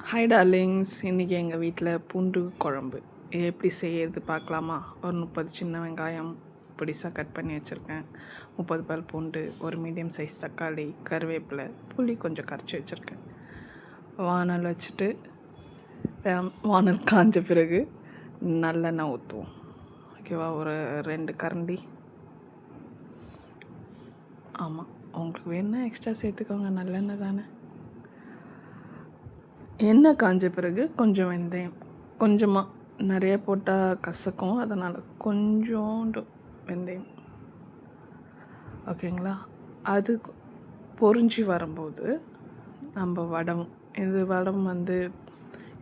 Hi darlings, இன்றைக்கி எங்கள் வீட்டில் பூண்டு குழம்பு எப்படி செய்யறது பார்க்கலாமா? ஒரு 30 சின்ன வெங்காயம் பொடிசாக கட் பண்ணி வச்சுருக்கேன், 30 பல் பூண்டு, ஒரு மீடியம் சைஸ் தக்காளி, கருவேப்பிலை, புளி கொஞ்சம் கரைச்சி வச்சுருக்கேன். வானல் வச்சுட்டு வானல் காஞ்ச பிறகு நல்லெண்ணெய் ஊற்றுவோம். ஓகேவா? ஒரு 2 கரண்டி. ஆமாம், உங்களுக்கு வேணுன்னா எக்ஸ்ட்ரா சேர்த்துக்கோங்க, நல்லெண்ணெய் தானே. எண்ணெய் காஞ்ச பிறகு கொஞ்சம் வெந்தயம், கொஞ்சமாக, நிறைய போட்டால் கசக்கும், அதனால் கொஞ்சோண்டு வெந்தயம். ஓகேங்களா? அது பொரிஞ்சு வரும்போது நம்ம வடம், இது வடம் வந்து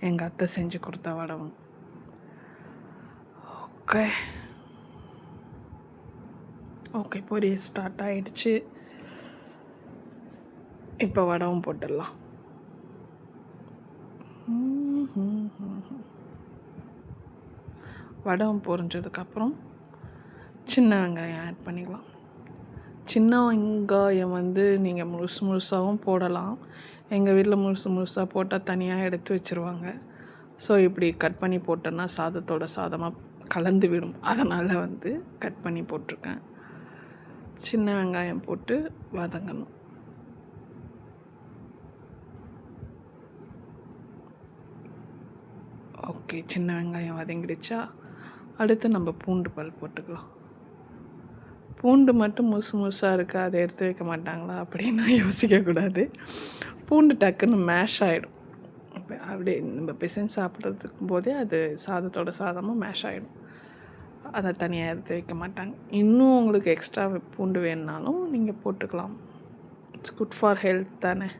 எங்கள் அத்தை செஞ்சு கொடுத்த வடம். ஓகே ஓகே பொரிய ஸ்டார்ட் ஆகிடுச்சு. இப்போ வடவும் போட்டுடலாம். வடம் பொரிஞ்சதுக்கப்புறம் சின்ன வெங்காயம் ஆட் பண்ணிக்கலாம். சின்ன வெங்காயம் வந்து நீங்கள் முழுசாகவும் போடலாம். எங்கள் வீட்டில் முழுசாக போட்டால் தனியாக எடுத்து வச்சுருவாங்க. ஸோ இப்படி கட் பண்ணி போட்டோன்னா சாதத்தோட சாதமாக கலந்து விடும். அதனால் வந்து கட் பண்ணி போட்டிருக்கேன். சின்ன வெங்காயம் போட்டு வதங்கணும். ஓகே, சின்ன வெங்காயம் வதங்கிடுச்சா? அடுத்து நம்ம பூண்டு பல் போட்டுக்கலாம். பூண்டு மட்டும் முழுசாக இருக்குது, அதை எடுத்து வைக்க மாட்டாங்களா அப்படின்னா யோசிக்கக்கூடாது. பூண்டு டக்குன்னு மேஷ் ஆகிடும். அப்படியே நம்ம பிசைஞ்சு சாப்பிட்றதுக்கும் போதே அது சாதத்தோட சாதமாக மேஷ் ஆகிடும். அதை தனியாக எடுத்து வைக்க மாட்டாங்க. இன்னும் உங்களுக்கு எக்ஸ்ட்ரா பூண்டு வேணுனாலும் நீங்கள் போட்டுக்கலாம். இட்ஸ் குட் ஃபார் ஹெல்த் தானே.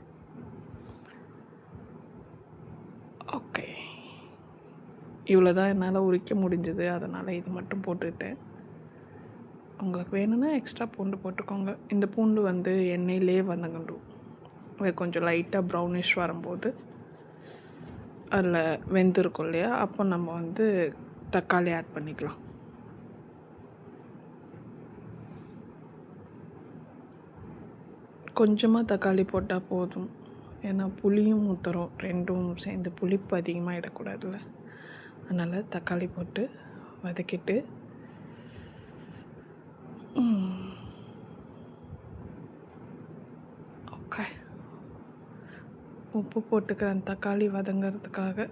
ஓகே, இவ்வளோ தான் என்னால் உரிக்க முடிஞ்சது, அதனால் இது மட்டும் போட்டுக்கிட்டேன். உங்களுக்கு வேணும்னா எக்ஸ்ட்ரா பூண்டு போட்டுக்கோங்க. இந்த பூண்டு வந்து எண்ணெயிலே வதங்கணும். அது கொஞ்சம் லைட்டாக ப்ரௌனிஷ் வரும்போது அதில் வெந்திருக்கும் இல்லையா, அப்போ நம்ம வந்து தக்காளி ஆட் பண்ணிக்கலாம். கொஞ்சமாக தக்காளி போட்டால் போதும், ஏன்னா புளியும் ஊற்றுறோம், ரெண்டும் சேர்ந்து புளிப்பு அதிகமாக இடக்கூடாதுல்ல. அதனால் தக்காளி போட்டு வதக்கிட்டு ஓகே, உப்பு போட்டுக்கிறேன் தக்காளி வதங்கிறதுக்காக.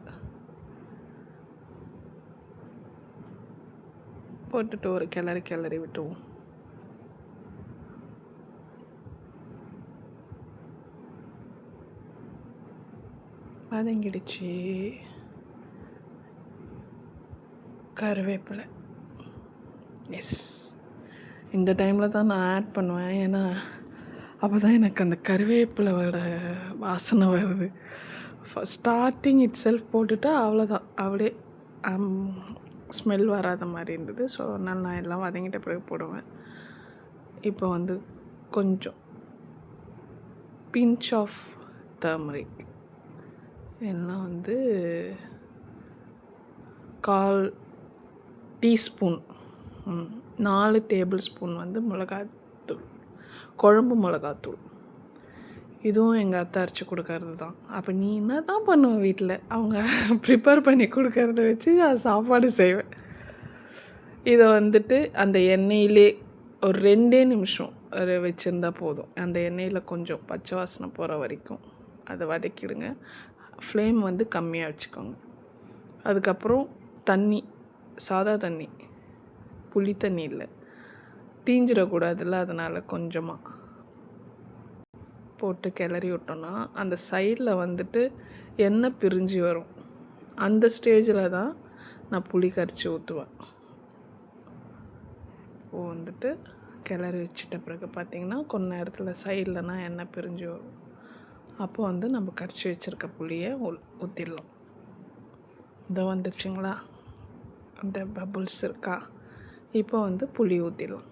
போட்டுட்டு ஒரு கிளறி விட்டுருவோம். வதங்கிடுச்சு. கருவேப்பிலை, எஸ், இந்த டைமில் தான் நான் ஆட் பண்ணுவேன், ஏன்னா அப்போ தான் எனக்கு அந்த கருவேப்பிலோட வாசனை வருது. ஸ்டார்டிங் இட் செல்ஃப் போட்டுட்டா அவ்வளோதான், அப்படியே ஸ்மெல் வராத மாதிரி இருந்தது. ஸோ அதனால் நான் எல்லாம் வதங்கிட்ட பிறகு போடுவேன். இப்போ வந்து கொஞ்சம் பிஞ்ச் ஆஃப் டர்மரிக், எல்லாம் வந்து 1/4 டீஸ்பூன், 4 டேபிள் ஸ்பூன் வந்து மிளகாத்தூள், குழம்பு மிளகாத்தூள். இதுவும் எங்கள் அத்தை அரைச்சி கொடுக்கறது தான். அப்போ நீ என்ன தான் பண்ணுவேன் வீட்டில், அவங்க ப்ரிப்பேர் பண்ணி கொடுக்கறத வச்சு நான் சாப்பாடு செய்வேன். இதை வந்துட்டு அந்த எண்ணெயிலே ஒரு 2 நிமிஷம் வச்சுருந்தா போதும். அந்த எண்ணெயில் கொஞ்சம் பச்சை வாசனை போகிற வரைக்கும் அதை வதக்கிடுங்க. ஃப்ளேம் வந்து கம்மியாக வச்சுக்கோங்க. அதுக்கப்புறம் தண்ணி, சாதா தண்ணி, புளி தண்ணி இல்லை, தீஞ்சிடக்கூடாதுல்ல, அதனால் கொஞ்சமாக போட்டு கிளறி விட்டோன்னா அந்த சைடில் வந்துட்டு எண்ணெய் பிரிஞ்சு வரும். அந்த ஸ்டேஜில் தான் நான் புளி கரைச்சி ஊற்றுவேன். இப்போது வந்துட்டு கிளறி வச்சிட்ட பிறகு பார்த்திங்கன்னா கொஞ்ச நேரத்தில் சைட்லனா எண்ணெய் பிரிஞ்சு வரும். அப்போ வந்து நம்ம கரைச்சி வச்சுருக்க புளியை ஊற்றிடலாம். இதை வந்துருச்சுங்களா, அந்த பபுள்ஸ் இருக்கா? இப்போ வந்து புளி ஊற்றிடலாம்.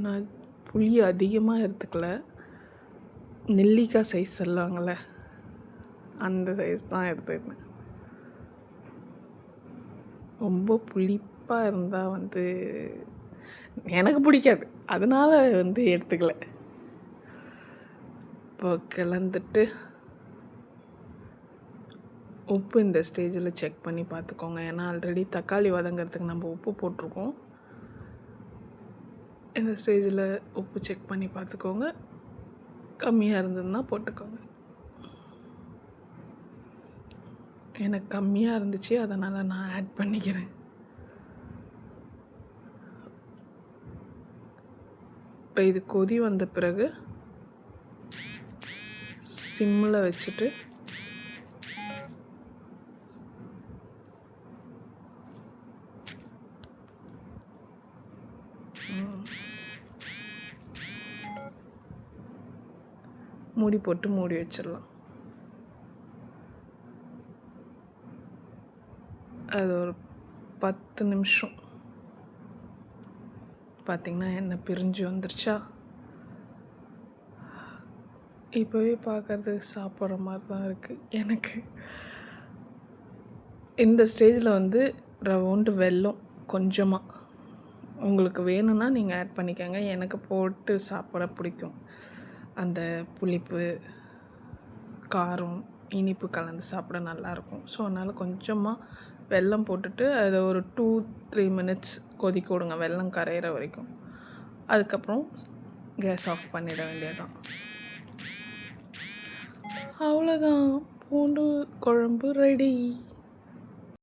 நான் புளி அதிகமாக எடுத்துக்கல, நெல்லிக்காய் சைஸ் சொல்லுவாங்கள்ல, அந்த சைஸ் தான் எடுத்துக்கிட்டேன். ரொம்ப புளிப்பாக இருந்தால் வந்து எனக்கு பிடிக்காது, அதனால் வந்து எடுத்துக்கல. இப்போ கிளந்துட்டு உப்பு இந்த ஸ்டேஜில் செக் பண்ணி பார்த்துக்கோங்க. ஏன்னா ஆல்ரெடி தக்காளி வதங்கிறதுக்கு நம்ம உப்பு போட்டிருக்கோம். இந்த ஸ்டேஜில் உப்பு செக் பண்ணி பார்த்துக்கோங்க. கம்மியாக இருந்ததுன்னா போட்டுக்கோங்க. எனக்கு கம்மியாக இருந்துச்சு, அதனால் நான் ஆட் பண்ணிக்கிறேன். இப்போ இது கொதி வந்த பிறகு சிம்மில் வச்சுட்டு மூடி போட்டு மூடி வச்சிடலாம். அது ஒரு 10 நிமிஷம் பார்த்திங்கன்னா எண்ணெய் பிரிஞ்சு வந்துருச்சா. இப்போவே பார்க்குறதுக்கு சாப்பிட்ற மாதிரி தான் இருக்குது எனக்கு. இந்த ஸ்டேஜில் வந்து ரவுண்டு வெல்லம் கொஞ்சமாக உங்களுக்கு வேணும்னா நீங்கள் ஆட் பண்ணிக்கோங்க. எனக்கு போட்டு சாப்பிட பிடிக்கும். அந்த புளிப்பு, காரம், இனிப்பு கலந்து சாப்பிட நல்லாயிருக்கும். ஸோ அதனால் கொஞ்சமாக வெல்லம் போட்டுட்டு அதை ஒரு 2-3 மினிட்ஸ் கொதிக்க விடுங்க, வெல்லம் கரையிற வரைக்கும். அதுக்கப்புறம் கேஸ் ஆஃப் பண்ணிட வேண்டியதுதான். அவ்வளோதான், பூண்டு குழம்பு ரெடி.